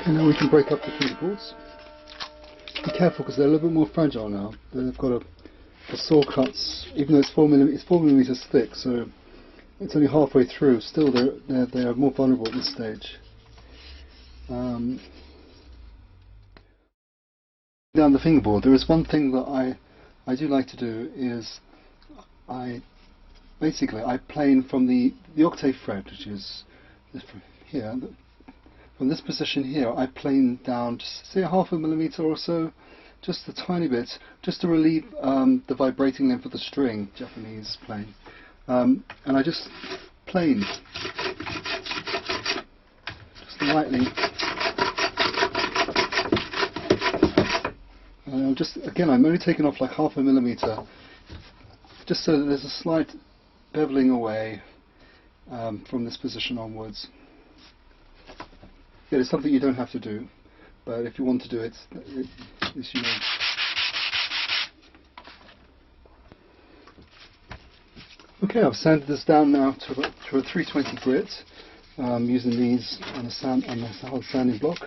And now we can break up the fingerboards. Be careful because they're a little bit more fragile now. They've got a saw cuts, even though it's 4mm thick, so it's only halfway through. Still, they're more vulnerable at this stage. Down the fingerboard, there is one thing that I do like to do is I plane from the octave fret, which is from here. From this position here, I plane down, just say 0.5 mm or so, just a tiny bit, just to relieve the vibrating length of the string, Japanese playing. And I just plane, just lightly. I'm only taking off like 0.5 mm, just so that there's a slight beveling away from this position onwards. It's something you don't have to do, but if you want to do it, you know. Okay, I've sanded this down now to a 320 grit, using these on a hard sanding block.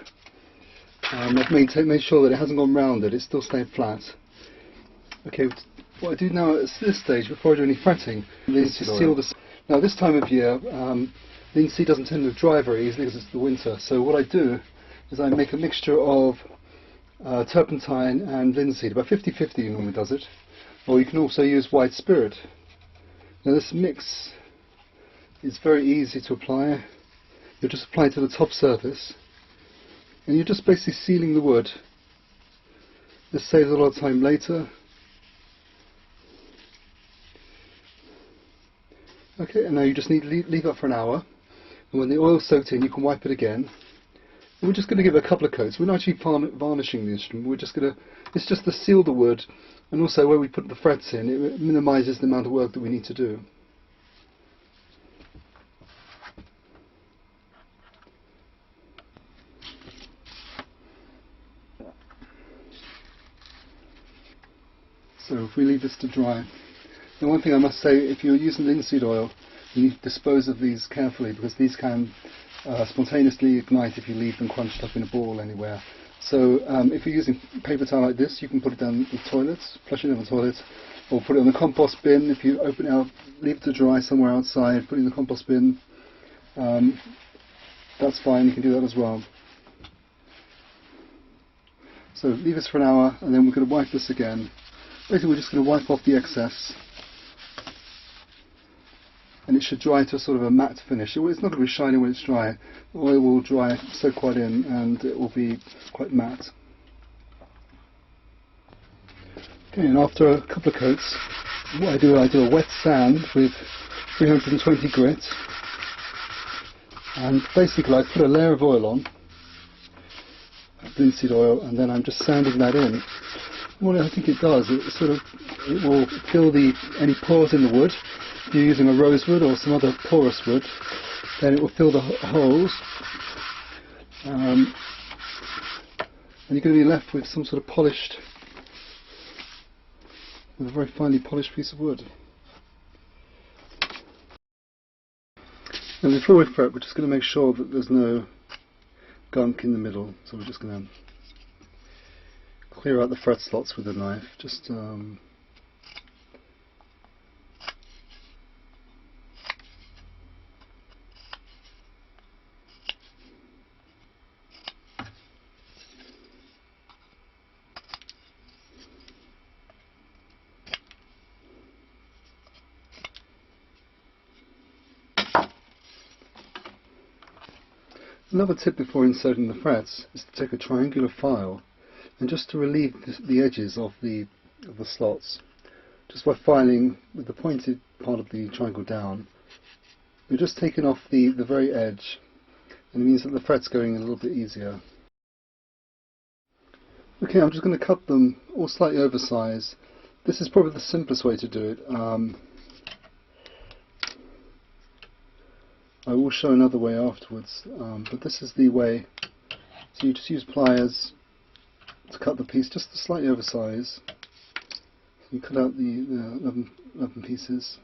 I've made sure that it hasn't gone rounded, it's still stayed flat. Okay, what I do now at this stage, before I do any fretting, is to seal this. Now this time of year, linseed doesn't tend to dry very easily because it's the winter, so what I do is I make a mixture of turpentine and linseed, about 50-50 normally does it, or you can also use white spirit. Now this mix is very easy to apply. You'll just apply it to the top surface, and you're just basically sealing the wood. This saves a lot of time later. Okay, and now you just need to leave that for an hour, and when the oil's soaked in, you can wipe it again. And we're just going to give it a couple of coats. We're not actually varnishing the instrument. It's just to seal the wood, and also where we put the frets in, it minimises the amount of work that we need to do. So if we leave this to dry. Now one thing I must say, if you're using linseed oil, you need to dispose of these carefully, because these can spontaneously ignite if you leave them crunched up in a ball anywhere. So if you're using paper towel like this, you can put it down the toilets, flush it in the toilet, or put it on the compost bin. If you open it out, leave it to dry somewhere outside, put it in the compost bin, that's fine, you can do that as well. So leave this for an hour, and then we're going to wipe this again. Basically we're just going to wipe off the excess, and it should dry to a sort of a matte finish. It's not going to be shiny when it's dry. The oil will dry, soak quite in, and it will be quite matte. Okay, and after a couple of coats, what I do a wet sand with 320 grit, and basically I put a layer of oil on, linseed oil, and then I'm just sanding that in. What I think it does, it will fill any pores in the wood. If you're using a rosewood or some other porous wood, then it will fill the holes, and you're going to be left with some sort of with a very finely polished piece of wood. And before we fret, we're just going to make sure that there's no gunk in the middle, so we're just going to clear out the fret slots with a knife. Another tip before inserting the frets is to take a triangular file and just to relieve the edges of the slots, just by filing with the pointed part of the triangle down, you're just taking off the very edge, and it means that the fret's going a little bit easier. Okay, I'm just going to cut them all slightly oversized. This is probably the simplest way to do it. I will show another way afterwards, but this is the way. So you just use pliers to cut the piece just slightly oversized. You cut out the 11 pieces.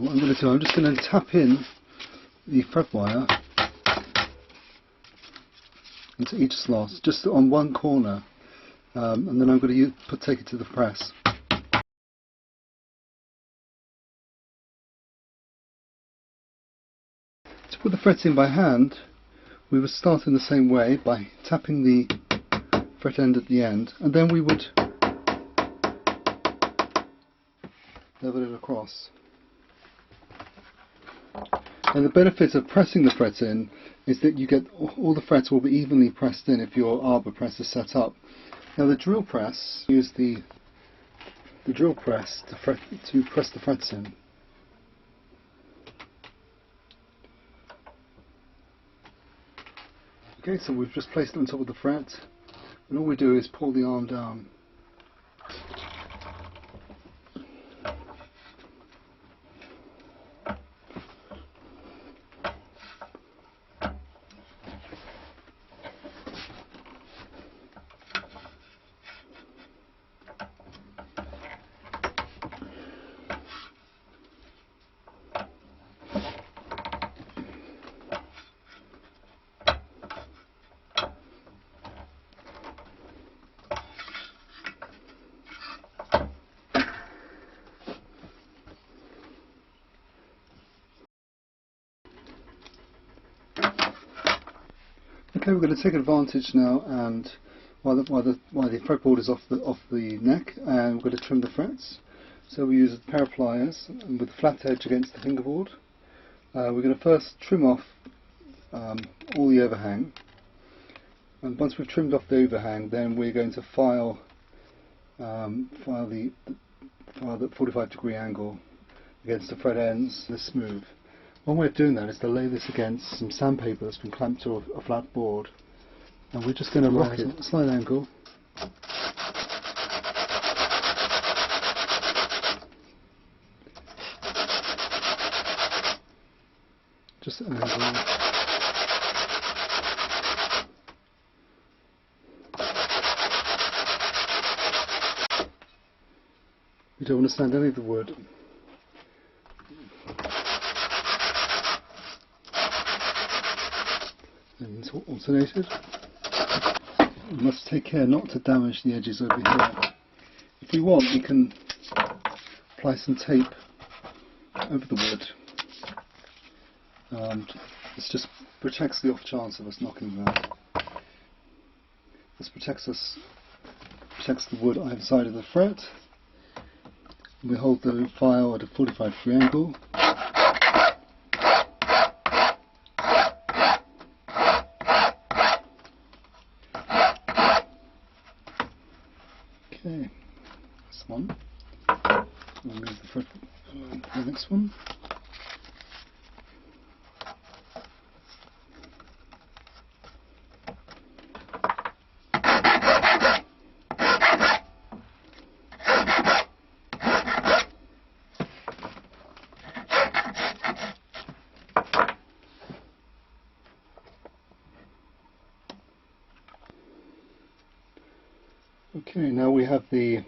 what I'm going to do, I'm just going to tap in the fret wire into each slot, just on one corner, and then I'm going to take it to the press. To put the frets in by hand, we would start in the same way by tapping the fret end at the end, and then we would level it across. And the benefit of pressing the fret in is that you get all the frets will be evenly pressed in if your arbor press is set up. Now the drill press, use the drill press to press the frets in. Okay, so we've just placed it on top of the fret, and all we do is pull the arm down. Okay, we're going to take advantage now, and while the fretboard is off the neck, and we're going to trim the frets. So we use a pair of pliers with a flat edge against the fingerboard. We're going to first trim off all the overhang, and once we've trimmed off the overhang, then we're going to file the 45-degree angle against the fret ends and smooth. One way of doing that is to lay this against some sandpaper that's been clamped to a flat board, and we're just going to rock it at a slight angle. Just an angle. We don't want to sand any of the wood. And it's alternated. We must take care not to damage the edges over here. If we want, we can apply some tape over the wood. This just protects the off chance of us knocking that. This protects the wood either side of the fret. We hold the file at a 45-degree angle. Okay, that's one. We'll move the fret to the next one. Okay, now we have the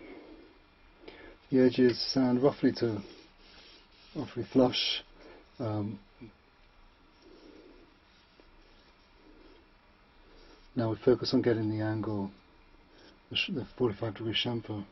edges sand roughly flush. Now we focus on getting the angle, the 45-degree chamfer.